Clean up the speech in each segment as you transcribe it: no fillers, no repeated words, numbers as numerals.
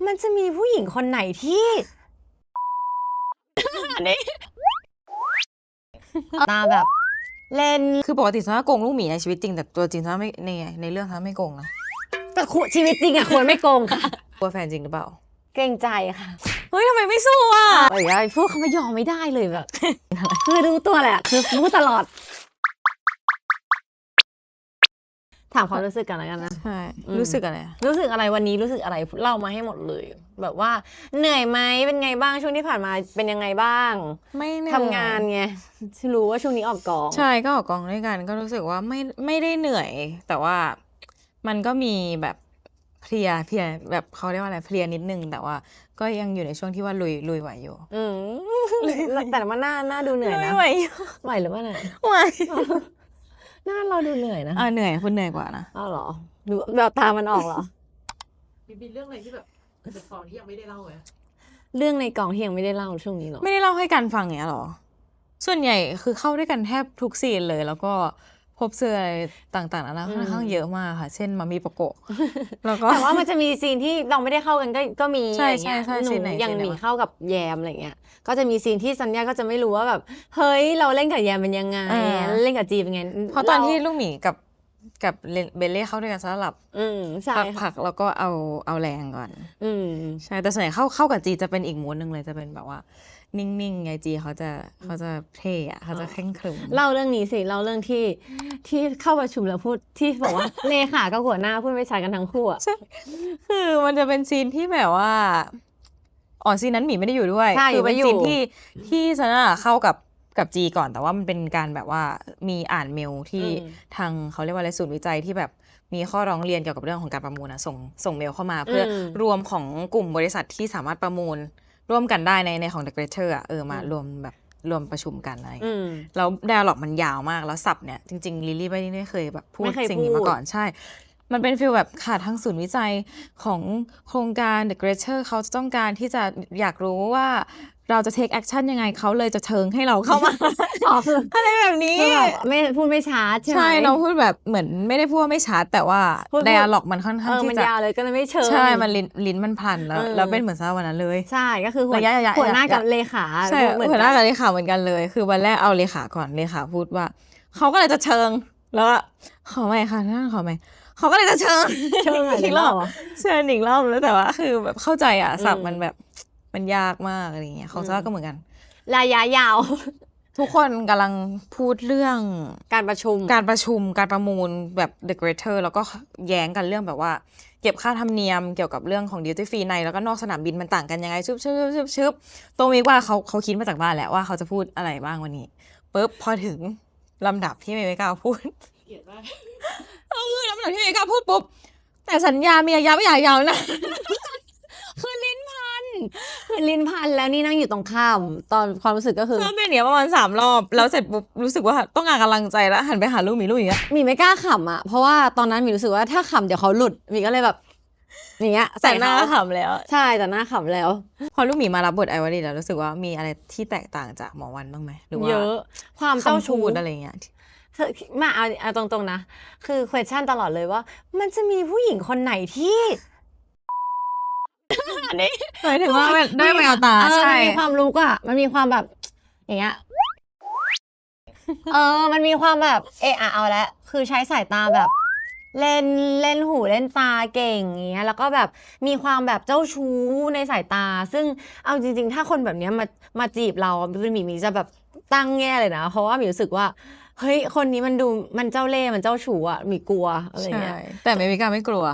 มันจะมีผู้หญิงคนไหนที่นี่ตาแบบเล่นคือปกติซอนโกงลูกหมีในชีวิตจริงแต่ตัวจริงซอนไม่ในเรื่องซอนไม่โกงนะแต่ชีวิตจริงอะควรไม่โกงค่ะกลัวแฟนจริงหรือเปล่าเกรงใจค่ะเฮ้ยทำไมไม่สู้อ่ะอะไรอย่างเงี้ยพวกเขาไม่ยอมไม่ได้เลยแบบคือรู้ตัวแหละคือรู้ตลอดถามความรู้สึกกันแล้วกันนะใช่รู้สึกอะไรวันนี้รู้สึกอะไรเล่ามาให้หมดเลยแบบว่าเหนื่อยไหมเป็นไงบ้างช่วงที่ผ่านมาเป็นยังไงบ้างไม่ทำงานไงรู้ว่าช่วงนี้ออกกองใช่ก็ออกกองด้วยกันก็รู้สึกว่าไม่ได้เหนื่อยแต่ว่ามันก็มีแบบเพลียแบบเขาเรียกว่าอะไรเพลียนิดนึงแต่ว่าก็ยังอยู่ในช่วงที่ว่าลุยไหวอยู่แต่ว่าหน้าดูเหนื่อยนะไหวหรือว่าไหนไหวหน้าเราดูเหนื่อยนะเหนื่อยคุณเหนื่อยกว่านะอ้าวเหรอดูแบบตามันออกเหรอมีเรื่องอะไรที่แบบเป็นกองที่ยังไม่ได้เล่าไหมเรื่องในกองที่ยังไม่ได้เล่าช่วงนี้หรอไม่ได้เล่าให้กันฟังเงี้ยหรอส่วนใหญ่คือเข้าด้วยกันแทบทุกซีนเลยแล้วก็พบเจออะไรต่างๆนะค่อนข้างเยอะมากค่ะเช่นมามีปะโกะแล้วก็แต่ว่ามันจะมีซีนที่เราไม่ได้เข้ากันก็มีใช่หนูยังหนีเข้ากับแยมอะไรเงี้ยก็จะมีซีนที่สัญญาก็จะไม่รู้ว่าแบบเฮ้ยเราเล่นกับแยมเป็นยังไงเล่นกับจีเป็นไงเพราะตอนที่ลูกหมีกับเบลเล่เข้าด้วยกันสลับใช่ผักแล้วก็เอาแรงก่อนใช่แต่ส่วนใหญ่เข้ากับจีจะเป็นอีกมูดนึงเลยจะเป็นแบบว่านิ่งๆไงจีเขาจะเท่อะเขาจะเคร่งขรึมเล่าเรื่องนี้สิเล่าเรื่องที่เข้าประชุมแล้วพูดที่บอกว่าเลขากับหัวหน้าพูดไม่ชัดกันทั้งคู่อะใช่คือมันจะเป็นซีนที่แบบว่าซีนนั้นหมีไม่ได้อยู่ด้วยคือเป็นซีนที่ซาน่าเข้ากับจีก่อนแต่ว่ามันเป็นการแบบว่ามีอ่านเมลที่ทางเขาเรียกว่าอะไรศูนย์วิจัยที่แบบมีข้อร้องเรียนเกี่ยวกับเรื่องของการประมูลส่งเมลเข้ามาเพื่อรวมของกลุ่มบริษัทที่สามารถประมูลร่วมกันได้ในของ The Greater มารวมประชุมกันอะไรแล้วไดอะล็อกมันยาวมากแล้วศัพท์เนี่ยจริงๆลิลลี่ไม่ได้เคยแบบพูดสิ่งนี้มาก่อนใช่มันเป็นฟีลแบบค่ะทางศูนย์วิจัยของโครงการ The Greater เขาจะต้องการที่จะอยากรู้ว่าเราจะ take action ยังไงเขาเลยจะเชิญให้เราเข้ามาคืออะไรแบบนี้ไม่พูดไม่ชัดใช่เราพูดแบบเหมือนไม่ได้พูดว่าไม่ชัดแต่ว่าไดอะล็อกมันค่อนข้างที่จะมันยาวเลยก็เลยไม่เชิญใช่มันลิ้นมันพันแล้วเป็นเหมือนซะวันนั้นเลยใช่ก็คือหัวหน้ากับเลขาใช่หัวหน้ากับเลขาเหมือนกันเลยคือวันแรกเอาเลขาก่อนเลขาพูดว่าเขาก็เลยจะเชิญแล้วขอไม่ค่ะท่านขอไม่เขาก็เลยจะเชิญอีกรอบเชิญอีกรอบแล้วแต่ว่าคือแบบเข้าใจศัพท์มันแบบมันยากมากอะไรเงี้ยของซาก็เหมือนกันระยะยาวทุกคนกำลังพูดเรื่องการประชุมการประมูลแบบ The Greater แล้วก็แย้งกันเรื่องแบบว่าเก็บค่าธรรมเนียมเกี่ยวกับเรื่องของ Duty Free ในแล้วก็นอกสนามบินมันต่างกันยังไงชึบตรงนี้ว่าเขาคิดมาจากบ้านแหละว่าเขาจะพูดอะไรบ้างวันนี้ปุ๊บพอถึงลำดับที่เมย์กล้าพูดเกลียดมากคือลำดับที่เมย์กล้าพูดปุ๊บแต่สัญญามีระยะไม่ยาวนะคือลิ้นพันแล้วนี่นั่งอยู่ตรงข้ามตอนความรู้สึกก็คือเป็นอย่างประมาณ3 รอบแล้วเสร็จปุ๊บรู้สึกว่าต้องการกำลังใจแล้วหันไปหาลูกอย่างเงี้ยมีไม่กล้าขำอ่ะเพราะว่าตอนนั้นมีรู้สึกว่าถ้าขำเดี๋ยวเขาหลุดมีก็เลยแบบอย่างเงี้ยแต่หน้าขำแล้วใช่แต่หน้าขำแล้วพอลูกหมีมารับบทไอวารีแล้วรู้สึกว่ามีอะไรที่แตกต่างจากหมอวันบ้างไหมหรือว่าเยอะความเจ้าชู้อะไรเงี้ยมาเอาตรงๆนะคือ question ตลอดเลยว่ามันจะมีผู้หญิงคนไหนที่นี่หมายถึงว่าได้แววตาใช่มันมีความรู้อ่ะมันมีความแบบอย่างเงี้ยมันมีความแบบเอาละคือใช้สายตาแบบเล่นหูเล่นตาเก่งอย่างเงี้ยแล้วก็แบบมีความแบบเจ้าชู้ในสายตาซึ่งเอาจริงๆถ้าคนแบบเนี้ยมาจีบเราเป็นหมีจะแบบตั้งแง่เลยนะเพราะว่าหมีรู้สึกว่าเฮ้ยคนนี้มันดูมันเจ้าเล่ห์มันเจ้าชู้อ่ะมีกลัวอะไรเงี้ยแต่เมวิกาไม่กลัว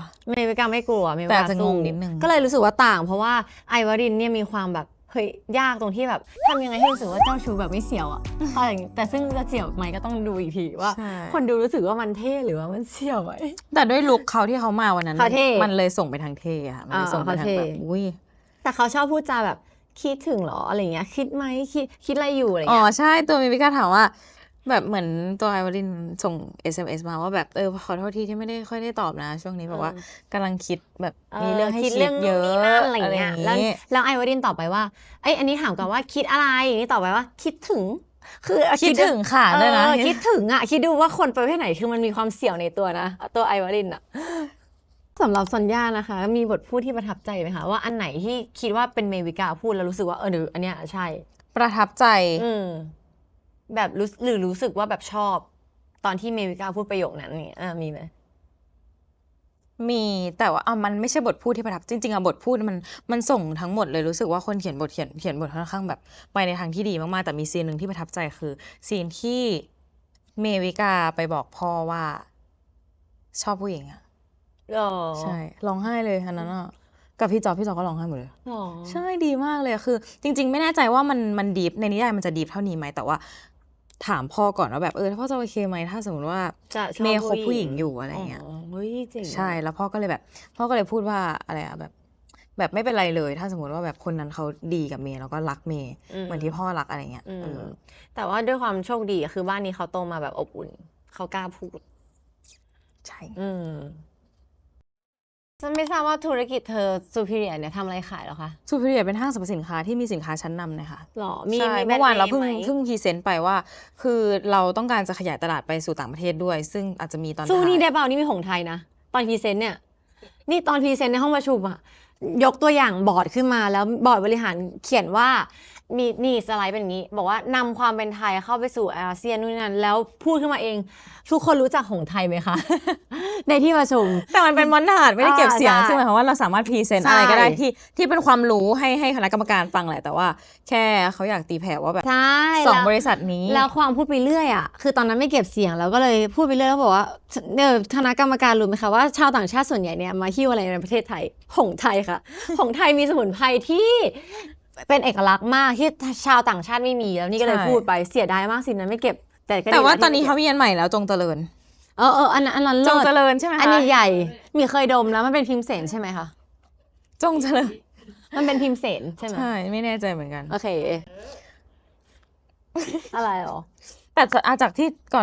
แต่จะงงนิดนึงก็เลยรู้สึกว่าต่างเพราะว่าไอวารินเนี่ยมีความแบบเฮ้ยยากตรงที่แบบทำยังไงให้รู้สึกว่าเจ้าชู้แบบไม่เสียวอ่ะแต่ซึ่งจะเสียวไหมก็ต้องดูอีกทีว่าคนดูรู้สึกว่ามันเท่หรือว่ามันเสียวไหมแต่ด้วยลุคเขาที่เขามาวันนั้นมันเลยส่งไปทางเท่อะมันเลยส่งไปทางแบบอุ้ยแต่เขาชอบพูดจาแบบคิดถึงหรออะไรเงี้ยคิดไหมคิดอะไรอยู่อะไรเงี้ยใช่ตัวเมวิกาถามว่าแบบเหมือนตัวไอวารินส่ง SMS มาว่าแบบขอโทษทีที่ไม่ได้ค่อยได้ตอบนะช่วงนี้แบบว่ากำลังคิดแบบมีเรื่องให้คิดเยอะอะไรเงี้ยแล้วไอวารินตอบไปว่าอันนี้ถามกันว่าคิดอะไรนี่ตอบไปว่าคิดถึงคือคิดถึงค่ะด้วยนะคิดถึงคิดดูว่าคนประเภทไหนคือมันมีความเสี่ยวในตัวนะตัวไอวาริน สำหรับซอนย่านะคะมีบทพูดที่ประทับใจไหมคะว่าอันไหนที่คิดว่าเป็นเมวิกาพูดแล้วรู้สึกว่าหรืออันเนี้ยใช่ประทับใจแบบรู้สึกว่าแบบชอบตอนที่เมวิกาพูดประโยคนั้นนี่มีไหมมีแต่ว่ามันไม่ใช่บทพูดที่ประทับจริงๆบทพูดมันส่งทั้งหมดเลยรู้สึกว่าคนเขียนบทค่อนข้างแบบไปในทางที่ดีมากๆแต่มีซีนหนึ่งที่ประทับใจคือซีนที่เมวิกาไปบอกพ่อว่าชอบผู้หญิงอะใช่ร้องไห้เลยอันนั้นอะกับพี่จอบก็ร้องไห้หมดเลยใช่ดีมากเลยคือจริงๆไม่แน่ใจว่ามันดีฟในนิยายมันจะดีฟเท่านี้ไหมแต่ว่าถามพ่อก่อนว่าแบบพ่อจะโอเคไหมถ้าสมมติว่าเมย์คบผู้หญิงอยู่อะไรเงี้ยใช่แล้วพ่อก็เลยพูดว่าอะไรอะแบบไม่เป็นไรเลยถ้าสมมติว่าแบบคนนั้นเขาดีกับเมย์แล้วก็รักเมย์เหมือนที่พ่อรักอะไรเงี้ยแต่ว่าด้วยความโชคดีคือบ้านนี้เขาโตมาแบบอบอุ่นเขากล้าพูดใช่ฉันไม่ทราบว่าธุรกิจเธอซูพิเรียเนี่ยทำอะไรขายหรอคะซูพิเรียเป็นห้างสรรพสินค้าที่มีสินค้าชั้นนำนะคะหรอมีเมื่อวานเราเพิ่งพรีเซนต์ไปว่าคือเราต้องการจะขยายตลาดไปสู่ต่างประเทศด้วยซึ่งอาจจะมีตอนสู้นี่ได้เปล่านี่มีของไทยนะตอนพรีเซนต์เนี่ยนี่ตอนพรีเซนต์ในห้องประชุมอะยกตัวอย่างบอร์ดขึ้นมาแล้วบอร์ดบริหารเขียนว่ามีนี่สไลด์เป็นอย่างนี้บอกว่านำความเป็นไทยเข้าไปสู่อาเซียนนู่นนั่นแล้วพูดขึ้นมาเองทุกคนรู้จักของไทยไหมคะ ในที่ประชุมแต่มันเป็นมอนทาร์ดไม่ได้เก็บเสียงซึ่งหมายความว่าเราสามารถพรีเซนต์อะไรก็ได้ที่เป็นความรู้ให้คณะกรรมการฟังแหละแต่ว่าแค่เขาอยากตีแผ่ว่าแบบ2 บริษัทนี้แล้วความพูดไปเรื่อยอ่ะคือตอนนั้นไม่เก็บเสียงแล้วก็เลยพูดไปเรื่อยแล้วบอกว่าคณะกรรมการรู้ไหมคะว่าชาวต่างชาติส่วนใหญ่เนี่ยมาหิ้วอะไรในประเทศไทยของไทยค่ะของไทยมีสมุนไพรที่เป็นเอกลักษณ์มากที่ชาวต่างชาติไม่มีแล้วนี่ก็เลยพูดไปเสียดายมากสินั้นไม่เก็บแต่ว่าตอนนี้เขามีอันใหม่แล้วจงเจริญอันนั้นจงเจริญใช่ไหมคะอันใหญ่มีเคยดมแล้วมันเป็นพิมพ์เสนใช่ไหมคะจงเจริญมันเป็นพิมพ์เสนใช่ไหมใช่ไม่แน่ใจเหมือนกันโอเคอะไรหรอแต่จากที่ก่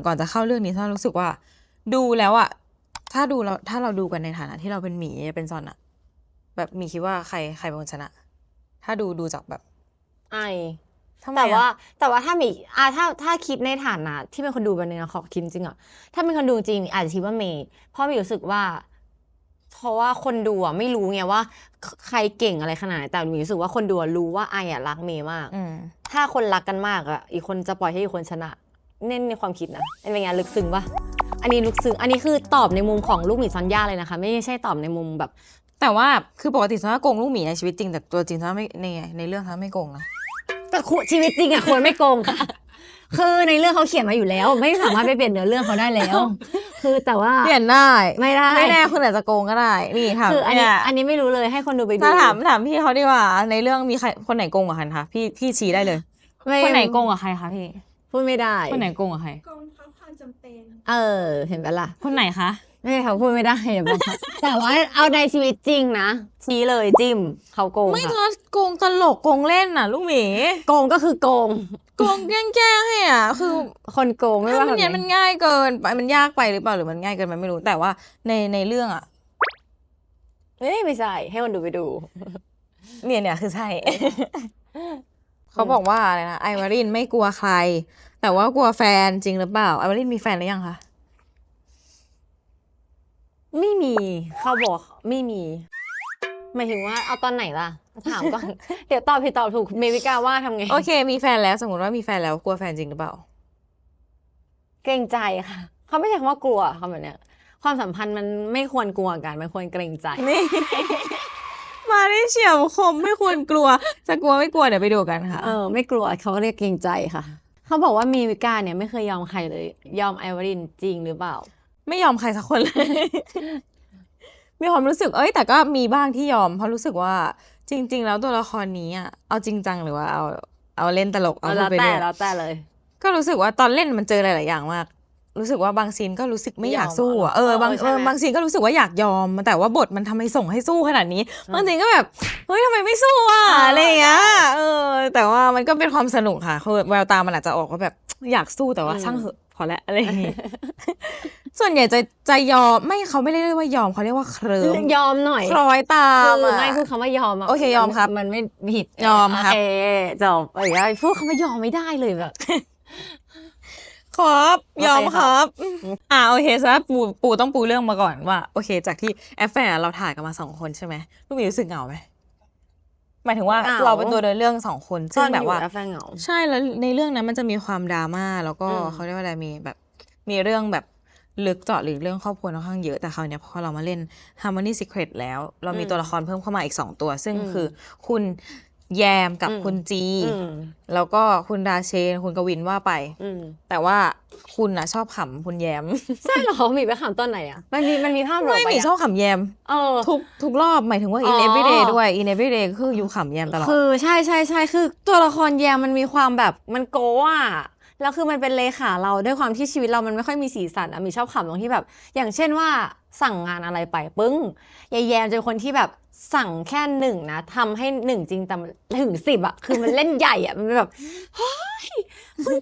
อนจะเข้าเรื่องนี้ถ้ารู้สึกว่าดูแล้วอะถ้าเราดูกันในฐานะที่เราเป็นหมีเป็นซอนอะแบบหมีคิดว่าใครเป็นคนชนะถ้าดูจากแบบแต่ว่าถ้ามีถ้าคิดในฐานะที่เป็นคนดูเป็นเนื้อขอคิดจริงอ่ะถ้าเป็นคนดูจริงอาจจะคิดว่าเมย์เพราะมีรู้สึกว่าเพราะว่าคนดูอ่ะไม่รู้ไงว่าใครเก่งอะไรขนาดไหนแต่มีรู้สึกว่าคนดูรู้ว่าอ่ะรักเมย์มากถ้าคนรักกันมากอ่ะอีกคนจะปล่อยให้อีกคนชนะเน้นในความคิดนะเป็นไงลึกซึ้งปะอันนี้ลึกซึ้งอันนี้คือตอบในมุมของลูกหมีซอนย่าเลยนะคะไม่ใช่ตอบในมุมแบบแต่ว่าคือปกติซอนย่าโกงลูกหมีในชีวิตจริงแต่ตัวจริงซอนย่าไม่ในเรื่องซอนย่าไม่โกงนะแต่ชีวิตจริงอะควรไม่โกงค่ะคือในเรื่องเขาเขียนมาอยู่แล้วไม่สามารถไปเปลี่ยนเนื้อเรื่องเขาได้แล้วคือแต่ว่าเปลี่ยนได้ไม่ได้ไม่แน่คุณอาจจะโกงก็ได้นี่ถามคืออันนี้ไม่รู้เลยให้คนดูไปดูถามพี่เขาดีกว่าในเรื่องมีใครคนไหนโกงกว่ากันคะพี่ชี้ได้เลยคนไหนโกงกว่าใครคะพี่พูดไม่ได้คนไหนโกงกว่าใครโกงเพราะความจำเป็นเห็นปะล่ะคนไหนคะไม่เขาพูดไม่ได้แต่ว่าเอาในชีวิตจริงนะชี้เลยจิ้มเขาโกงไม่ทอดโกงตลกโกงเล่นน่ะลูกหมีโกงก็คือโกงแกล้งให้อ่ะคือคนโกงไม่ว่ามันง่ายเกินไปมันยากไปหรือเปล่าหรือมันง่ายเกินมันไม่รู้แต่ว่าในเรื่องอ่ะไม่ใช่ให้คนดูไปดูเนี่ยคือใช่ เขาบอกว่าอะไรนะไอวารินไม่กลัวใครแต่ว่ากลัวแฟนจริงหรือเปล่าไอวารินมีแฟนหรือยังคะไม่มีเขาบอกไม่มีหมายถึงว่าเอาตอนไหนล่ะถามก่อนเดี๋ยวตอบผิดตอบถูกเมวิกาว่าทำไงโอเคมีแฟนแล้วสมมติว่ามีแฟนแล้วกลัวแฟนจริงหรือเปล่าเกรงใจค่ะเขาไม่ใช่คำว่ากลัวคำแบบเนี้ยความสัมพันธ์มันไม่ควรกลัวกันมันควรเกรงใจนี่มาได้เฉียบคมไม่ควรกลัวจะกลัวไม่กลัวเดี๋ยวไปดูกันค่ะไม่กลัวเขาเรียกเกรงใจค่ะเขาบอกว่าเมวิกาเนี่ยไม่เคยยอมใครเลยยอมไอวารินจริงหรือเปล่าไม่ยอมใครสักคนเลย มีความรู้สึกแต่ก็มีบ้างที่ยอมเพราะรู้สึกว่าจริงๆแล้วตัวละครนี้อ่ะเอาจริงจังหรือว่าเอาเล่นตลกเอาไปเลยแล้วแต่เลยก็รู้สึกว่าตอนเล่นมันเจอหลายๆอย่างมากรู้สึกว่าบางซีนก็รู้สึกไม่อยากสู้อ่ะบางซีนก็รู้สึกว่าอยากยอมแต่ว่าบทมันทำไมส่งให้สู้ขนาดนี้บางซีนก็แบบเฮ้ยทำไมไม่สู้อ่ะอะไรอย่างเงี้ยแต่ว่ามันก็เป็นความสนุกค่ะคือแววตามันอาจจะออกว่าแบบอยากสู้แต่ว่าช่างเหอะพอแล้วอะไรอย่างงี้ส่วนใหญ่จะยอมไม่เขาไม่เรียกว่ายอมเขาเรียกว่าเคลิ้มยอมหน่อยคล้อยตามไม่พูดคำว่ายอมโอเคยอมครับมันไม่ผิดยอมครับจบพูดคำว่ายอมไม่ได้เลยแบบค ครับยอมครับโอเคซะปูต้องปูเรื่องมาก่อนว่าโอเคจากที่แอฟแฟร์เราถ่ายกันมา2 คนใช่ไหมลูกหมีรู้สึกเหงาไหมหมายถึงว่าเราเป็นตัวเดินเรื่อง2 คนซึ่งแบบว่าใช่แล้วในเรื่องนั้นมันจะมีความดราม่าแล้วก็เขาเรียกว่าอะไรมีแบบมีเรื่องแบบลึกเจาะหรือเรื่องครอบครัวค่อนข้างเยอะแต่คราวนี้พอเรามาเล่น Harmony Secret แล้วเรามีตัวละครเพิ่มเข้ามาอีก2 ตัวซึ่งคือคุณแยมกับคุณจีแล้วก็คุณราเชนคุณกวินว่าไปแต่ว่าคุณชอบขำคุณแยมใช่เหรอมีไปขำตอนไหนอ่ะมันมีภาพไม่มีชอบขำแยมทุกรอบหมายถึงว่า in everyday ด้วย in everyday คืออยู่ขำแยมตลอดคือใช่คือตัวละครแยมมันมีความแบบมันโก้อะแล้วคือมันเป็นเลขาเราด้วยความที่ชีวิตเรามันไม่ค่อยมีสีสันอะมีชอบขำตรงที่แบบอย่างเช่นว่าสั่งงานอะไรไปปึ้งยายแยมจะเป็นคนที่แบบสั่งแค่1นะทำให้1จริงแต่ถึง10อะคือมันเล่นใหญ่อะมันแบบเฮ้ย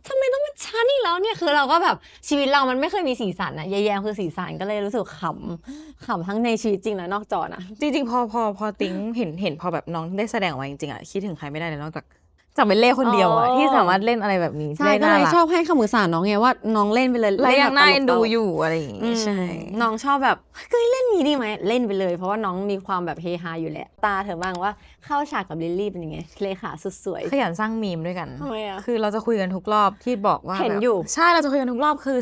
ทำไมต้องมาช้านี่แล้วเนี่ยคือเราก็แบบชีวิตเรามันไม่เคยมีสีสันอะยายแยมคือสีสันก็เลยรู้สึกขำทั้งในชีวิตจริงและนอกจอนะจริงๆพอติ๊งเห็นพอแบบน้องได้แสดงออกมาจริงๆอะคิดถึงใครไม่ได้เลยนอกจากจะเป็นเล่คนเดียวอะที่สามารถเล่นอะไรแบบนี้ใช่ก็เลยชอบให้คำปรึกษาน้องไงว่าน้องเล่นไปเลยแล้วยังน่าเอ็นดูอยู่อะไรอย่างงี้ใช่น้องชอบแบบเคยเล่นนี้ดีไหมเล่นไปเลยเพราะว่าน้องมีความแบบเฮฮาอยู่แหละตาเธอบ้างว่าเข้าฉากกับลิลลี่เป็นยังไงเลขาสุดสวยขยันสร้างมีมด้วยกันทำไมอะคือเราจะคุยกันทุกรอบที่บอกว่าเห็นอยู่ใช่เราจะคุยกันทุกรอบคือ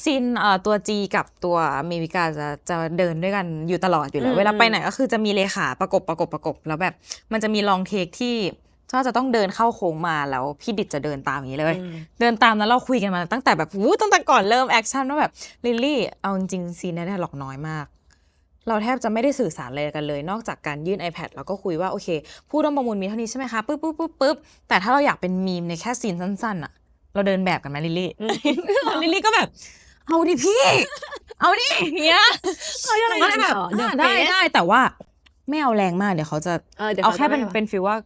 ซีนตัวจีกับตัวเมวิกาจะเดินด้วยกันอยู่ตลอดอยู่แล้วเวลาไปไหนก็คือจะมีเลขาประกบแล้วแบบมันจะมีลองเทคที่ก็จะต้องเดินเข้าโค้งมาแล้วพี่ดิดจะเดินตามอย่างนี้เลยเดินตามแล้วเราคุยกันมาตั้งแต่แบบตั้งแต่ก่อนเริ่มแอคชั่นว่าแบบลิลลี่เอาจริงซีนนี้ได้หลอกน้อยมากเราแทบจะไม่ได้สื่อสารอะไรกันเลยนอกจากการยื่น iPad แล้วก็คุยว่าโอเคผู้ร่วมประมูลมีเท่านี้ใช่ไหมคะปึ๊บแต่ถ้าเราอยากเป็นมีมในแค่ซีนสั้นๆอะเราเดินแบบกันไหมลิลลี่ลิลลี่ก็แบบเอาดิพี่เอาดิเนี้ยก็เลยแบบได้แต่ว่าไม่เอาแรงมากเดี๋ยวเขาจะเอาแค่เป็นฟีลว่า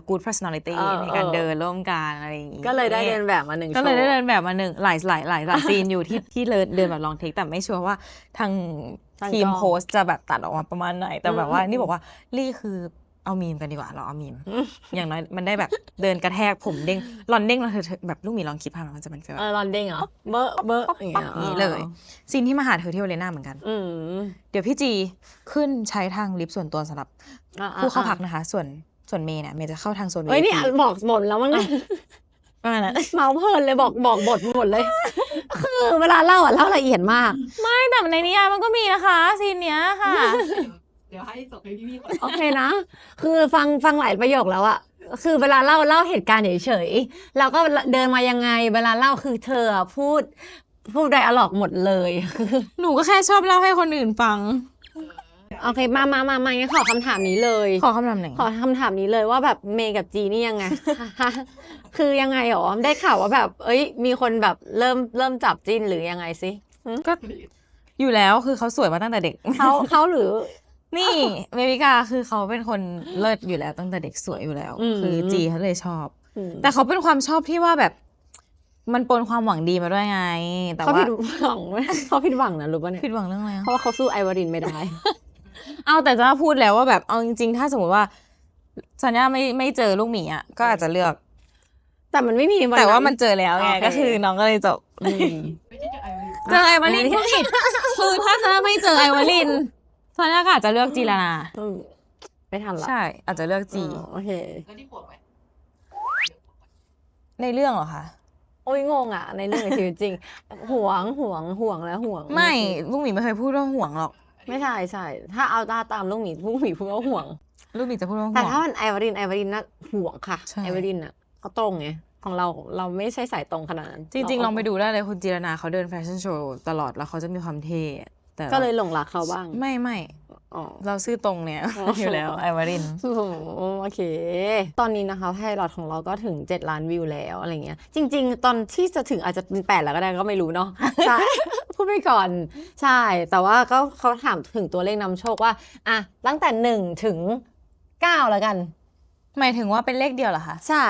good personality ในการเดินร่วมกันอะไรอย่างงี้ก็เลยได้เดินแบบมา1ก็เลยได้เดินแบบมา1หลายซีนอยู่ที่เดินแบบลองเทคแต่ไม่ชัวร์ว่าทางทีมโพสจะแบบตัดออกมาประมาณไหนแต่แบบว่านี่บอกว่าลี่คือเอามีมกันดีกว่าเราเอามีมอย่างน้อยมันได้แบบเดินกระแทกผมเด้งรอนเด้งแล้วเธอแบบลูกหมีลองคิดภาพมันจะเป็นฟีลรอนเด้งเหรอเบออย่างนี้เลยซีนที่มาหาเธอที่โอเลน่าเหมือนกันเดี๋ยวพี่จีขึ้นใช้ทางลิฟต์ส่วนตัวสำหรับผู้เข้าพักนะคะส่วนเมย์เนี่ยเมย์จะเข้าทางโซนเฮ้ยนี่บอกหมดแล้วมั้งประมาณนั้นเมาเพลินเลยบอกบทหมดเลยคือเวลาเล่าละเอียดมากไม่แต่ในนิยายมันก็มีนะคะซีนเนี้ยค่ะเดี๋ยวให้ส่งให้พี่โอเคนะคือฟังหลายประโยคแล้วอะคือเวลาเล่าเหตุการณ์เฉยๆเราก็เดินมายังไงเวลาเล่าคือเธอพูดไดอะล็อกหมดเลยหนูก็แค่ชอบเล่าให้คนอื่นฟังโอเคมางั้นขอคำถามนี้เลยขอคำถามไหนขอคำถามนี้เลยว่าแบบเมย์กับจีนี่ยังไง คือยังไงหรอได้ข่าวว่าแบบมีคนแบบเริ่มจับจิ้นหรือยังไงสิก็อยู่แล้วคือเขาสวยมาตั้งแต่เด็กเขาหรือนี่เมวิกาคือเขาเป็นคนเลิศอยู่แล้วตั้งแต่เด็กสวยอยู่แล้วคือจีเขาเลยชอบแต่เขาเป็นความชอบที่ว่าแบบมันปนความหวังดีมาด้วยไงแต่ว่าเขาผิดหวังไหมเขาผิดหวังนะรู้ป่ะเนี่ยผิดหวังเรื่องอะไรเพราะว่าเขาสู้ไอวารินไม่ได้เอาแต่จะพูดแล้วว่าแบบเอาจริงๆถ้าสมมติว่าซอนย่าไม่เจอลูกหมีอ่ะก็อาจจะเลือกแต่มันไม่มีแต่ว่ามันเจอแล้วไงก็คือน้องก็เลยจบเจอไอวารินก็ผิดคือถ้าซอนย่าไม่เจอไอวารินซอนย่าก็อาจจะเลือกจีรานาไม่ทันละใช่อาจจะเลือกจีโอเคแล้วที่ปวดไหมในเรื่องเหรอคะโอ้ยงงอ่ะในเรื่องในชีวิตจริงห่วงแล้วห่วงไม่ลูกหมีไม่เคยพูดว่าห่วงหรอกไม่ใช่ถ้าเอาตามลูกหมีพูดว่าห่วงลูกหมีจะพูดว่าห่วงแต่ถ้ามันไอวารินน่ะห่วงค่ะไอวารินน่ะเขาตรงไงของเราไม่ใช่สายตรงขนาดนั้นจริงๆลองไปดูได้เลยคุณจีรนาเขาเดินแฟชั่นโชว์ตลอดแล้วเขาจะมีความเท่แต่ก็เลยหลงรักเขาบ้างไม่เราซื่อตรงเนี่ยอยู่แล้วไอวารินโอเคตอนนี้นะคะไพลอตของเราก็ถึง7 ล้านวิวแล้วอะไรเงี้ยจริงๆตอนที่จะถึงอาจจะเป็น8แล้วก็ได้ก็ไม่รู้เนาะใช่พูดไปก่อนใช่แต่ว่าก็เขาถามถึงตัวเลขนำโชคว่าอ่ะตั้งแต่1ถึง9แล้วกันหมายถึงว่าเป็นเลขเดียวเหรอคะใช่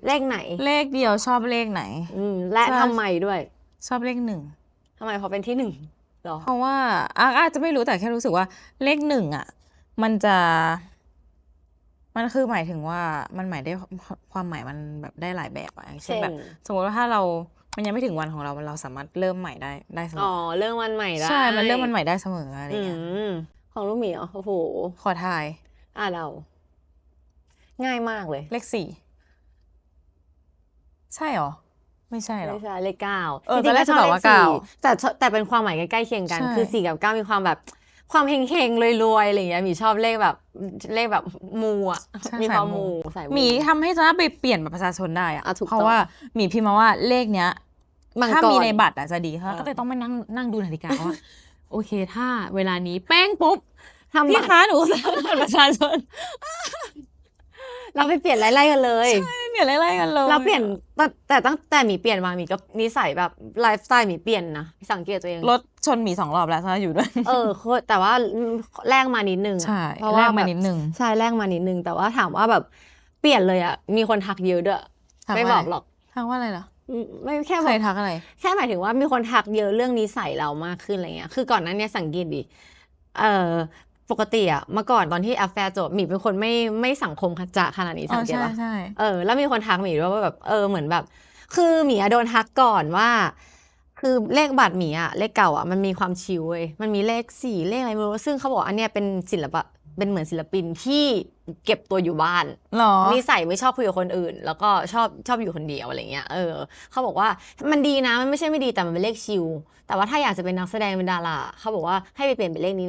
เลขไหนเลขเดียวชอบเลขไหนและทำไมด้วยชอบเลข1ทำไมเพราะเป็นที่1หรอเพราะว่าอาจจะไม่รู้แต่แค่รู้สึกว่าเลข1อ่ะมันจะ มันคือหมายถึงว่ามันหมายได้ความหมายมันแบบได้หลายแบบอะอย่างเช่น เช่น แบบสมมติว่าถ้ามันยังไม่ถึงวันของเราสามารถเริ่มใหม่ได้เสม อ๋อ อ เรื่องวันใหม่ได้ ใช่มันเริ่มมันใหม่ได้เสมออะไร อื เงี้ย มของลูกหมีเหรอโอ้โห ขอทาย เราง่ายมากเลย เลข 4ใช่หรอไม่ใช่หรอ ไม่ใช่เลข 9 เออ จริงๆ ตอนแรกจะบอกว่า ชเลข 9 4แต่เป็นความหมายใกล้ๆเคียงกัน ใช่ คือ4กับ9มีความแบบความเฮงๆรวยๆอะไรอย่างเงี้ยหมีชอบเลขแบบมูอ่ะ ใช่ มีความมูสาย หมีทำให้จะไปเปลี่ยนบัตรประชาชนได้อะ อ่ะถูกต้อง เพราะว่าหมีพิมพ์มาว่าเลขเนี้ย มังกร ถ้ามีในบัตรอะจะดีค่ะ เออ ก็เลยต้องมานั่งดูนาฬิกาว่า โอเคถ้าเวลานี้แป้งปุ๊บ ทำ พี่ บัตร คะหนูจะเอาบัตรประชาชน เราไปเปลี่ยนไล่ๆกันเลย เปลี่ยนไล่ๆกันเลย เราเปลี่ยนแต่ตั้งแต่หมีเปลี่ยนมาหมีก็นิสัยแบบไลฟ์สไตล์หมีเปลี่ยนนะสังเกตตัวเอง รถชนหมี2 รอบแล้วซะอยู่ด้วย แต่ว่าแลกมานิดนึง ใช่ เพราะ แล ว่าก มา แบบ นิดนึง ใช่แลกมานิดนึงแต่ว่าถามว่าแบบเปลี่ยนเลยอ่ะมีคนทักเยอะด้วย ทัก ไม่ ว่า บอกหรอก ทางว่าอะไรล่ะ ไม่แค่ ใค บ ร อก ทักอะไร แค่หมายถึงว่ามีคนทักเยอะเรื่องนิสัยเรามากขึ้นอะไรเงี้ยคือก่อนหนั้นเนี่ยสังเกตดิปกติอะเมื่อก่อนตอนที่แอฟแฟร์จบหมีเป็นคนไม่สังคมจะขนาดนี้ อ๋ สั อง เกต ใช่ ปะ ใช่ แล้วมีคนทักหมีด้วยว่าแบบเหมือนแบบคือหมีอะโดนทักก่อนว่า คือเลขบัตรหมีอะเลขเก่าอะมันมีความชิลเว้ยมันมีเลข4เลขอะไรไม่รู้ซึ่งเขาบอกอันเนี้ยเป็นศิลปะเป็นเหมือนศิลปินที่เก็บตัวอยู่บ้าน หรอ นิสัยไม่ชอบคุยกับคนอื่น แล้วก็ชอบอยู่คนเดียวอะไรเงี้ยเขาบอกว่ามันดีนะมันไม่ใช่ไม่ดีแต่มันเป็นเลขชิลแต่ว่าถ้าอยากจะเป็นนักแสดงเป็นดาราเขาบอกว่าให้ไปเปลี่ยนเป็นเลขนี้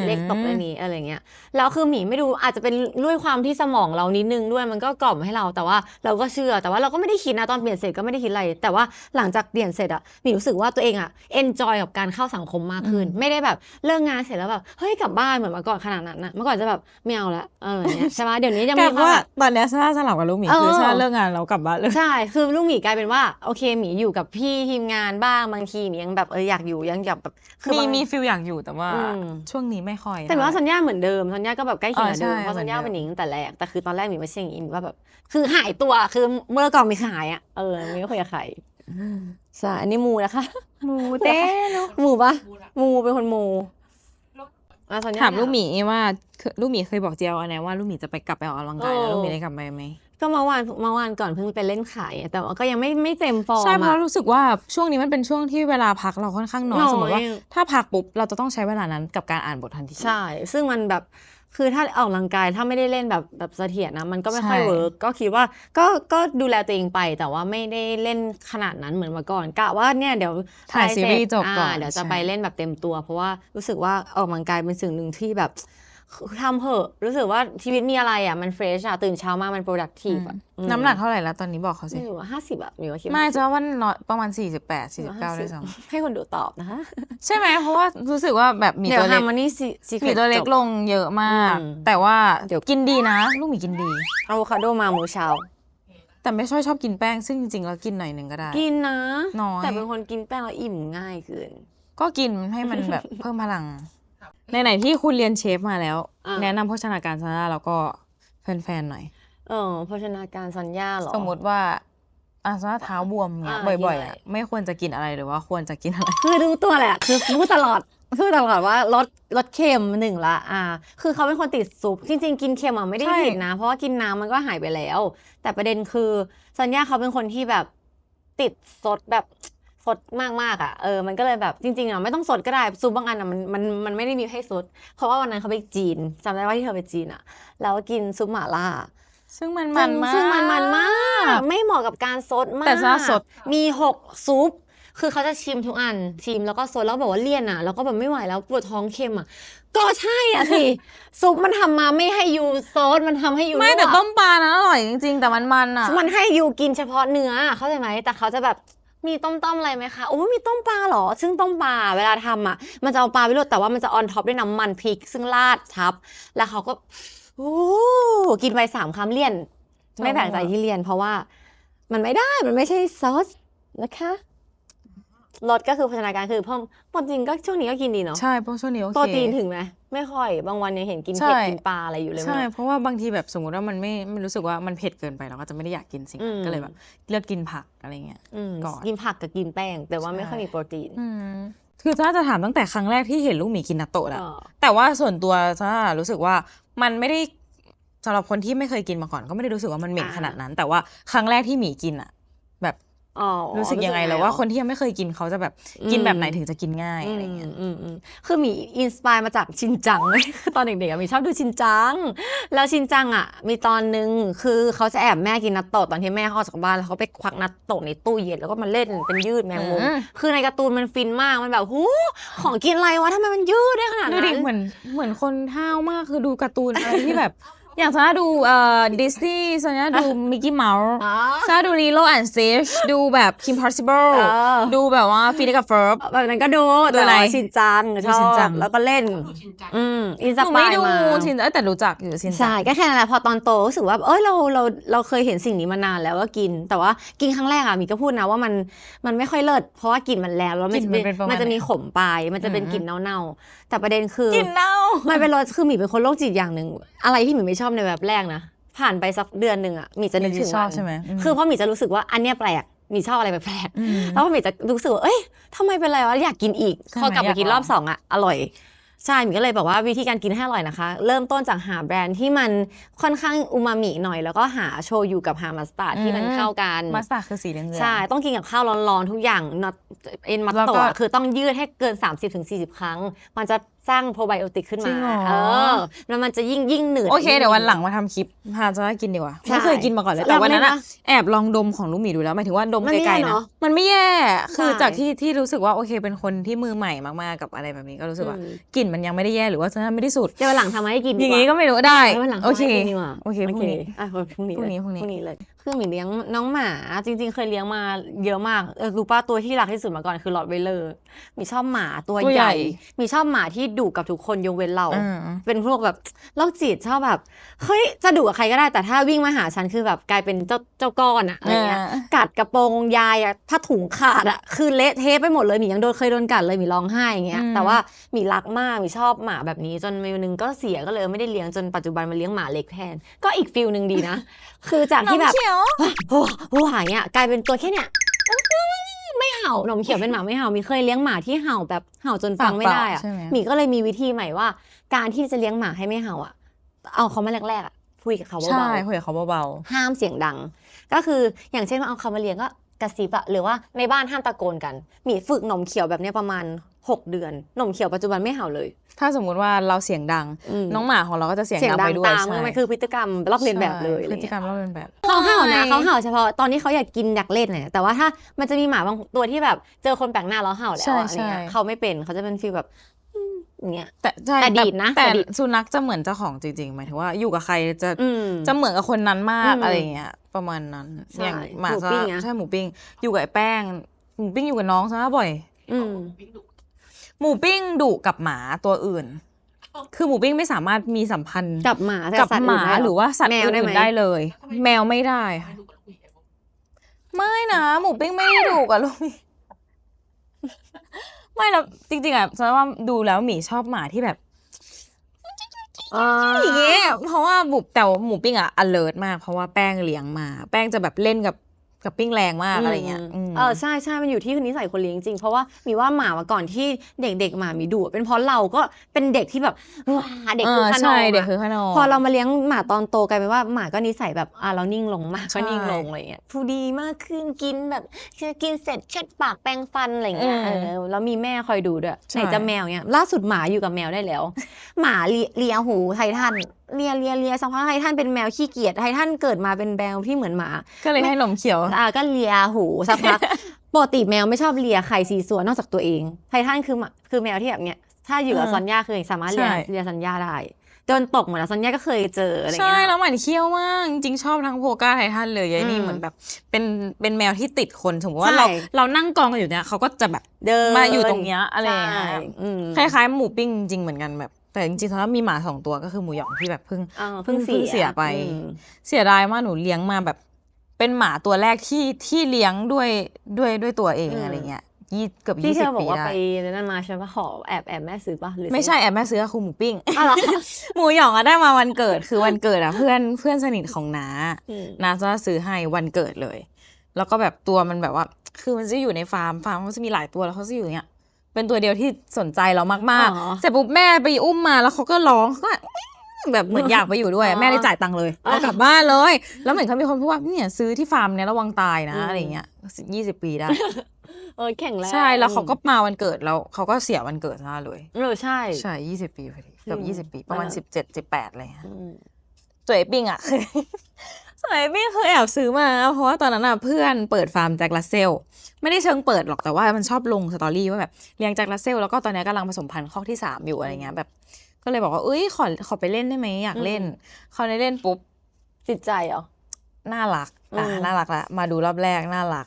เลขตกเลขนี้อะไรเงี้ยแล้วคือหมีไม่ดูอาจจะเป็นด้วยความที่สมองเรานิดนึงด้วยมันก็กล่อมให้เราแต่ว่าเราก็เชื่อแต่ว่าเราก็ไม่ได้คิดนะตอนเปลี่ยนเสร็จก็ไม่ได้คิดอะไรแต่ว่าหลังจากเปลี่ยนเสร็จอะหมีรู้สึกว่าตัวเองอะเอนจอยกับการเข้าสังคมมากขึ้น ไม่ได้แบบเลิกงานเสร็จแล้วแบบเฮ้ยกลับบ้านเหมือนเมื่อก่อนขนาดนั้นนะเมื่อก่อนจะแบบไม่เอาละอย่างเงี้ยใช่ไหมเดี๋ยวนี้จะ ก มี ลาย ความ ว่า แบบ ตอนเนี้ยสลับกับลูกหมีคือเลิกงานเรากลับบ้านเลย ใช่ คือลูกหมีกลายเป็นว่าโอเคหมีอยู่กับพี่ทีมงานบ้างบางทีหมียังแบบอยากอยู่ยังอยากแบบคือบาง มีฟิลอยากอยู่แต่ว่า อืม ช่วงนี้ไม่ค่อย แต่ว่าสัญญาเหมือนเดิมสัญญาก็แบบใกล้เคียงกับเดิม ใช่ เพราะสัญญา เหมือนเดิม เป็นหนิงตั้งแต่แรกแต่คือตอนแรกหมีไม่ใช่อย่างนี้หมีว่าแบบคือหายตัวคือเมื่อก่อนมีหายอ่ะหมีไม่คุยกับใครใช่อันนี้มูนะคะ มูเต้เนาะ มูปะ มูละ มูเป็นคนมูสัญญ ถามลูกหมีว่าลูกหมีเคยบอกเจียวอันไหนว่าลูกหมีจะไปกลับไปออกกำลังกายแล้วลูกหมีได้กลับไปไหม ก็เมื่อวานก่อนเพิ่งไปเล่นขายแต่ว่าก็ยังไม่เต็มฟอร์ม ใช่เพราะ อะ รู้สึกว่าช่วงนี้มันเป็นช่วงที่เวลาพักเราค่อนข้างน้อย น้อย สมมติว่าถ้าพักปุ๊บเราจะต้องใช้เวลานั้นกับการอ่านบททันที ใช่ ซึ่งมันแบบคือถ้าออกกำลังกายถ้าไม่ได้เล่นแบบเสถียรนะมันก็ไม่ค่อย ใช่ เวิร์กก็คิดว่าก็ดูแลตัวเองไปแต่ว่าไม่ได้เล่นขนาดนั้นเหมือนเมื่อก่อนกะว่าเนี่ยเดี๋ยว ถ่ายซีรีส์จบก่อน เดี๋ยวจะ ใช่ ไปเล่นแบบเต็มตัว เพราะว่ารู้สึกว่าออกกำลังกายเป็นสิ่งหนึ่งที่แบบทำเหอะรู้สึกว่าชีวิตมีอะไรอ่ะมันเฟรชอ่ะตื่นเช้ามามัน productive อ่ะ น้ำหนักเท่าไหร่แล้วตอนนี้บอกเขาสิ ไม่รู้ว่า50อ่ะมีว่าคิด ไม่ ว่า จะว่าน้อยประมาณ48 49ด้วยซ้ ให้คนดูตอบนะคะ ำใช่ไหมเพราะว่ารู้สึกว่าแบบมี เดี๋ย ตัว วเล็ก ทำมันนี่ซี มีตัวเล็กลงเยอะมาก อืม แต่ว่า เดี๋ยว กินดีนะลูกหมีกินดี อะโวคาโดมามื้อเช้า แต่ไม่ชอบกินแป้งซึ่งจริงๆแล้วกินหน่อยหนึ่งก็ได้ กินนะ น้อย แต่เป็นคนกินแป้งแล้วอิ่มง่ายเกิน ก็กินให้มันแบบ เพิ่มพลังไหนๆที่คุณเรียนเชฟมาแล้ว อ่ะ แนะนำโภชนาการซาร่าแล้วก็แฟนๆหน่อย โภชนาการซอนย่าเหรอ สมมติว่าซาร่าเท้าบวมเนี่ย อ่า บ่อยๆ ใช่ อ่ะไม่ควรจะกินอะไรหรือว่าควรจะกินอะไร คือรู้ตัวแหละ คือพูดตลอดว่าลดเค็มหนึ่งละคือเขาเป็นคนติดซุปจริงๆกินเค็มอ่ะไม่ได้ ใช่ ผิดนะ เพราะว่ากินน้ำมันก็หายไปแล้ว แต่ประเด็นคือซอนย่าเขาเป็นคนที่แบบติดซดแบบซดมากๆอ่ะมันก็เลยแบบจริงๆอ่ะไม่ต้องซดก็ได้ซุปบางอันอ่ะมันไม่ได้มีให้ซดเพราะว่าวันนั้นเขาไปจีนจำได้ว่าที่เธอไปจีนอ่ะแล้วกินซุปหม่าล่า ซึ่งมันมาก ซึ่งมันมาก ไม่เหมาะกับการซดมาก แต่ซาร่าซด มี6ซุป คือเขาจะชิมทุกอันชิมแล้วก็ซดแล้วบอกว่าเลี่ยนอ่ะแล้วก็แบบไม่ไหวแล้วปวดท้องเค็มอ่ะก็ใช่อ่ะสิ ซุปมันทำมาไม่ให้ยูซดมันทำให้ยู ไม่แต่ ลวก ต้มปลานะอร่อยจริงๆ แต่มันอ่ะ มันให้ยูกินเฉพาะเนื้อเข้าใจไหมแต่เขาจะแบบมีต้มอะไรไหมคะโอ้มีต้มปลาเหรอซึ่งต้มปลาเวลาทำอ่ะมันจะเอาปลาไปลวกแต่ว่ามันจะออนท็อปด้วยน้ำมันพริกซึ่งราดทับแล้วเขาก็โอ้กินไป3 คำเลี่ยนไม่แปลกใจที่เลี่ยนเพราะว่ามันไม่ได้มันไม่ใช่ซอสนะคะลดก็คือโภชนาการคือเพิ่มโปรตีนก็ช่วงนี้ก็กินดีเนาะ ใช่เพราะช่วงนี้โอเค โปรตีนถึงไหมไม่ค่อยบางวันยังเห็นกิน ใช่ เผ็ดกินปลาอะไรอยู่เลย ใช่ ไม่รู้ เพราะว่าบางทีแบบสมมติว่ามันไม่รู้สึกว่ามันเผ็ดเกินไปเราก็จะไม่ได้อยากกินสิ่งนั้น อืม ก็เลยแบบเลือกกินผักอะไรเงี้ย ก่อน กินผักกับกินแป้ง แต่ว่าไม่ ใช่ ค่อยมีโปรตีน คือซาร่าจะถามตั้งแต่ครั้งแรกที่เห็นลูกหมีกินนัตโตะแหละ เออ แต่ว่าส่วนตัวซาร่ารู้สึกว่ามันไม่ได้ สำหรับคนที่ไม่เคยกินมาก่อนก็ไม่ได้รู้สึกว่ามันเหม็นขนาดนั้น แต่ว่าครั้งแรกที่หมีกินอ่ะแบบรู้สึกยังไงแล้วว่าคนที่ยังไม่เคยกินเขาจะแบบกินแบบไหนถึงจะกินง่ายอะไรเงี้ยคือมีอินสปายมาจากชินจังเลยตอนเด็กๆมีชอบดูชินจังแล้วชินจังอ่ะมีตอนนึงคือเขาจะแอบแม่กินนัตโตะตอนที่แม่เขาออกจากบ้านแล้วเขาไปควักนัตโตะในตู้เย็นแล้วก็มาเล่นเป็นยืดแมงมุมคือในการ์ตูนมันฟินมากมันแบบหูของกินอะไรวะทำไมมันยืดได้ขนาดนั้นดูดิเหมือนคนห้าวมากคือดูการ์ตูนอะไรที่แบบอย่างซาดูดิสนีย์ซาดูมิกกี้เมาส์ซาดูลีโลแอนด์สติชดูแบบคิมพอสซิเบิลดูแบบว่าฟีนิกับเฟิร์บแบบนั้นก็ดูแต่ว่าชินจังชอบแล้วก็เล่นอินสปายมาชินแต่รู้จักอยู่ชินจังใช่ก็แค่นั้นแหละพอตอนโตรู้สึกว่าเราเคยเห็นสิ่งนี้มานานแล้วว่ากินแต่ว่ากินครั้งแรกมีก็พูดนะว่ามันไม่ค่อยเลิศเพราะว่ากลิ่นมันแรงแล้วมันจะมีขมปลายมันจะเป็นกลิ่นเน่าๆแต่ประเด็นคือกลิ่นเน่ามันเป็นรสคือหมีเป็นคนโรคจิตอย่างนึงอะไรที่หมีไม่ชอบในแบบแรกนะผ่านไปสักเดือนนึงหมีจะนึกถึงมันคือเพราะหมีจะรู้สึกว่าอันเนี้ยแปลกมีชอบอะไรแปลกๆแล้วพอหมีจะรู้สึกว่าเอ้ยทำไมเป็นไรวะอยากกินอีกพอกลับมากินรอบ2อร่อยใช่หมีก็เลยบอกว่าวิธีการกินให้อร่อยนะคะเริ่มต้นจากหาแบรนด์ที่มันค่อนข้างอูมามิหน่อยแล้วก็หาโชยุกับหามัสตาร์ดที่มันเข้ากันมัสตาร์ดคือสีเหลืองใช่ต้องกินกับข้าวร้อนๆทุกอย่างมัตโตะคือต้องยืดให้เกิน 30-40 ครั้งมันจะสร้างโปรไบโอติกขึ้นมาแล้วมันจะยิ่งหนืดโอเคเดี๋ยววันหลังมาทำคลิปพาจะกินดีกว่าไม่เคยกินมาก่อนเลยแต่วันนั้นแอบลองดมของลูกหมีดูแล้วหมายถึงว่าดมไกลๆนะมันไม่แย่คือจากที่รู้สึกว่าโอเคเป็นคนที่มือใหม่มากๆกับอะไรแบบนี้ก็รู้สึกว่ากลิ่นมันยังไม่ได้แย่หรือว่าจะไม่ได้สุดเดี๋ยววันหลังทำให้กินอย่างนี้ก็ไม่รู้ได้โอเคโอเคพรุ่งนี้เลยคือหมีเลี้ยงน้องหมาจริงๆเคยเลี้ยงมาเยอะมากรู้ป่ะตัวที่รักที่สุดมาก่อนคือลอตไวเลอร์มีชอบหมาตัวใหญ่มีชอบหมาที่ดุกับทุกคนยกเว้นเราเป็นพวกแบบโรคจิตชอบแบบเฮ้ยจะดุกับใครก็ได้แต่ถ้าวิ่งมาหาฉันคือแบบกลายเป็นเจ้าก้อนอะไรเงี้ยกัดกระโปรงยายผ้าถุงขาดคือเละเทะไปหมดเลยหมียังเคยโดนกัดเลยหมีร้องไห้อย่างเงี้ยแต่ว่าหมีรักมากหมีชอบหมาแบบนี้จนวันนึงก็เสียก็เลยไม่ได้เลี้ยงจนปัจจุบันมาเลี้ยงหมาเล็กแทนก็อีกฟีลนึงดีนะคือจากที่แบบโอ้หายเนี่ยกลายเป็นตัวแค่เนี้ยไม่เห่าหนมเขียวเป็นหมาไม่เห่ามีเคยเลี้ยงหมาที่เห่าแบบเห่าจนฟังไม่ได้หมีก็เลยมีวิธีใหม่ว่าการที่จะเลี้ยงหมาให้ไม่เห่าเอาเขามาแรกๆคุยกับเขาเบาๆใช่คุยกับเขาเบาๆห้ามเสียงดังก็คืออย่างเช่นว่าเอาเขามาเลี้ยงก็กระซิบหรือว่าในบ้านห้ามตะโกนกันหมีฝึกหนมเขียวแบบนี้ประมาณ6 เดือนหนมเขียวปัจจุบันไม่เห่าเลยถ้าสมมุติว่าเราเสียงดังน้องหมาของเราก็จะเสียงดังไปด้วยใช่มันคือพฤติกรรมลอกเลียนแบบเลยพฤติกรรมลอกเลียนแบบเขาเห่านะเขาเห่าเฉพาะตอนนี้เขาอยากกินอยากเล่นเนี่ยแต่ว่าถ้ามันจะมีหมาบางตัวที่แบบเจอคนแปลกหน้าแล้วเห่าแล้วเนี่ยเขาไม่เป็นเขาจะเป็นฟีลแบบเงี้ยแต่ดีนะแต่สุนัขจะเหมือนเจ้าของจริงๆหมายถึงว่าอยู่กับใครจะเหมือนกับคนนั้นมากอะไรเงี้ยประมาณนั้นอย่างหมาใช่หมูปิ้งอยู่กับไอ้แป้งหมูปิ้งอยู่กับน้องซะบ่อยหมูปิ้งดุกับหมาตัวอื่นคือหมูปิ้งไม่สามารถมีสัมพันธ์กับหมาหรือว่าสัตว์อื่นได้เลยแมวไม่ได้ไม่นะหมูปิ้งไม่ได้ดุกับลูกไม่แล้วจริงๆฉันว่าดูแล้วหมีชอบหมาที่แบบอย่างเงี้ยเพราะว่าแต่หมูปิ้งalert มากเพราะว่าแป้งเลี้ยงมาแป้งจะแบบเล่นกับปิ้งแรงมากอะไรเงี้ยใช่มันอยู่ที่นิสัยคนเลี้ยงจริงเพราะว่ามีว่าหมามาก่อนที่เด็กๆหมามีดุเป็นเพราะเราก็เป็นเด็กที่แบบเด็กคือขนมพอเรามาเลี้ยงหมาตอนโตกลายเป็นว่าหมาก็นิสัยแบบเรานิ่งลงมากก็นิ่งลงอะไรเงี้ยผู้ดีมากขึ้นกินแบบกินเสร็จเช็ดปากแปรงฟันอะไรเงี้ยแล้วมีแม่คอยดูด้วยไหนจะแมวเงี้ยล่าสุดหมาอยู่กับแมวได้แล้วหมาเลียหูไททันเลียสักพักไททันเป็นแมวขี้เกียจไททันเกิดมาเป็นแมวที่เหมือนหมาก็เลยให้นมเขียวก็เลียหูสักพักปกติแมวไม่ชอบเลียใครซีซัวนอกจากตัวเองไททันคือแมวที่แบบเนี้ยถ้าอยู่กับซอนย่าคือสามารถเลียซอนย่าได้จนตกเหมือนซอนย่าก็เคยเจออะไรเงี้ยใช่แล้วหมันเคี้ยวมากจริงๆชอบทั้งโพก้าไททันเลยยายนี่เหมือนแบบเป็นแมวที่ติดคนสมมติว่าเรานั่งกองกันอยู่เนี่ยเขาก็จะแบบเดินมาอยู่ตรงเนี้ยอะไรคล้ายๆหมูปิ้งจริงเหมือนกันแบบแต่จริงๆแล้วมีหมา2 ตัวก็คือหมูหยองที่แบบเพิ่งเสียไปเสียดายมากหนูเลี้ยงมาแบบเป็นหมาตัวแรกที่เลี้ยงด้วยตัวเองอะไรเงี้ยเกือบ20 ปีได้ที่เธอบอกว่าไปนั่นมาใช่ป่ะขอแอบแม่ซื้อป่ะหรือไม่ใช่แอบแม่ซื้อคือหมูปิ้งหมูหยองได้มาวันเกิดคือวันเกิดเพื่อนสนิทของน้าจะซื้อให้วันเกิดเลยแล้วก็แบบตัวมันแบบว่าคือมันจะอยู่ในฟาร์มเขาจะมีหลายตัวแล้วเขาจะอยู่เนี้ยเป็นตัวเดียวที่สนใจเรามากๆเสร็จปุ๊บแม่ไปอุ้มมาแล้วเขาก็ร้องก็ แบบเหมือนอยากไปอยู่ด้วยแม่เลยจ่ายตังค์เลยเอากลับบ้านเลยแล้วเหมือนเขามีคนพูดว่าเนี่ยซื้อที่ฟาร์มเนี่ยระวังตายนะอะไรเงี้ย20 ปีได้แข็งแรงใช่แล้วเขาก็มาวันเกิดแล้วเขาก็เสียวันเกิดซะเลยใช่20 ปีพอดีเกือบ20 ปีประมาณ17-18อะไรเงี้ยสวยปิ้งอ่ะสวยปิ้งคือแอบซื้อมาเพราะว่าตอนนั้นอ่ะเพื่อนเปิดฟาร์มแจ็ครัสเซลไม่ได้เชิงเปิดหรอกแต่ว่ามันชอบลงสตอรี่ว่าแบบเลี้ยงแจ็ครัสเซลแล้วก็ตอนนี้กำลังผสมพันธุ์คอกที่3อยู่อะไรเงี้ยแบบก็เลยบอกว่าขอไปเล่นได้ไหมอยากเล่นเขาได้เล่นปุ๊บติดใจเหรอน่ารักน่ารักละมาดูรอบแรกน่ารัก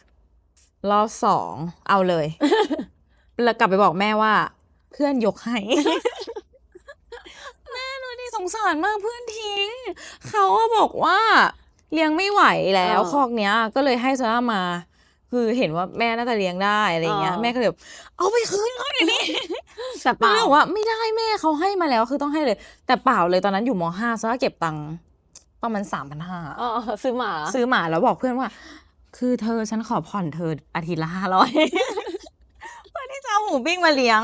รอบ2เอาเลยแล้วกลับไปบอกแม่ว่าเพื่อนยกให้แม่หนูนี่สงสารมากเพื่อนทิ้งเขาบอกว่าเลี้ยงไม่ไหวแล้วคอกเนี้ยก็เลยให้ซาร่ามาคือเห็นว่าแม่น่าจะเลี้ยงได้อะไรเงี้ยแม่ก็เลยเอาไปคืนเขาเดี๋ยวนี้แต่เปล่าว่าไม่ได้แม่เขาให้มาแล้วคือต้องให้เลยแต่เปล่าเลยตอนนั้นอยู่ม.5ซาร่าเก็บตังค์ประมาณ 3,500ซื้อหมาแล้วบอกเพื่อนว่าคือเธอฉันขอผ่อนเธออาทิตย์ละ500เพื่อที่จะเอาหมูปิ้งมาเลี้ยง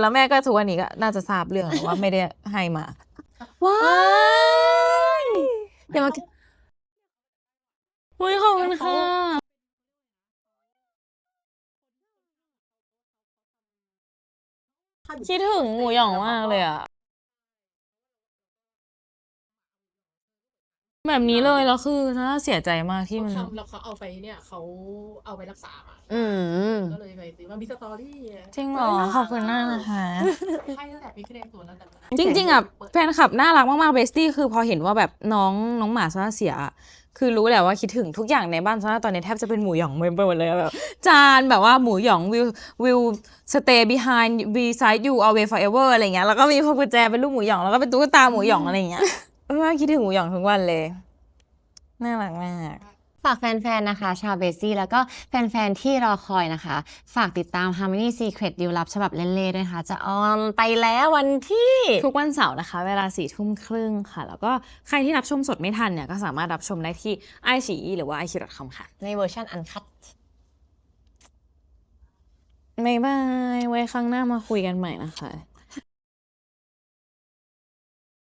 แล้วแม่ก็ทุกวันนี้ก็น่าจะทราบเรื่องว่าไม่ได้ให้มาว้ายเดี๋ยวมาขอบคุณค่ะคิดถึงหมูหยองมากเลยอ่ะแบบนี้เลยแล้วคือน่าเสียใจมากที่มันทำแล้วเขาเอาไปเนี่ยเขาเอาไปรักษามาก็เลยไปซื้อมามีสตอรี่จริงเหรอขอบคุณมากนะคะให้ตั้งแต่พี่เครตัวนั้นแต่จริงๆอ่ะแฟนคลับน่ารักมากๆเบสตี้คือพอเห็นว่าแบบน้องหมาซาร่าเสียคือรู้แหละว่าคิดถึงทุกอย่างในบ้านซาร่าตอนนี้แทบจะเป็นหมูหยองไปหมดเลยแบบจานแบบว่าหมูหยองwill stay behind beside you always forever อะไรเงี้ยแล้วก็มีพวงกุญแจเป็นรูปหมูหยองแล้วก็เป็นตุ๊กตาหมูหยองอะไรเงี้ยว่าคิดถึงหมูหยองทุกวันเลยน่ารักมากฝากแฟนๆนะคะชาวเบสซี่แล้วก็แฟนๆที่รอคอยนะคะฝากติดตาม Harmony Secret ดีลลับฉบับเล่นๆด้วยค่ะจะออนไปแล้ววันที่ทุกวันเสาร์นะคะเวลา22:30ค่ะแล้วก็ใครที่รับชมสดไม่ทันเนี่ยก็สามารถรับชมได้ที่ iQIYI หรือว่า iq.com ค่ะในเวอร์ชันอันคัทบ๊ายบายไว้ครั้งหน้ามาคุยกันใหม่นะคะ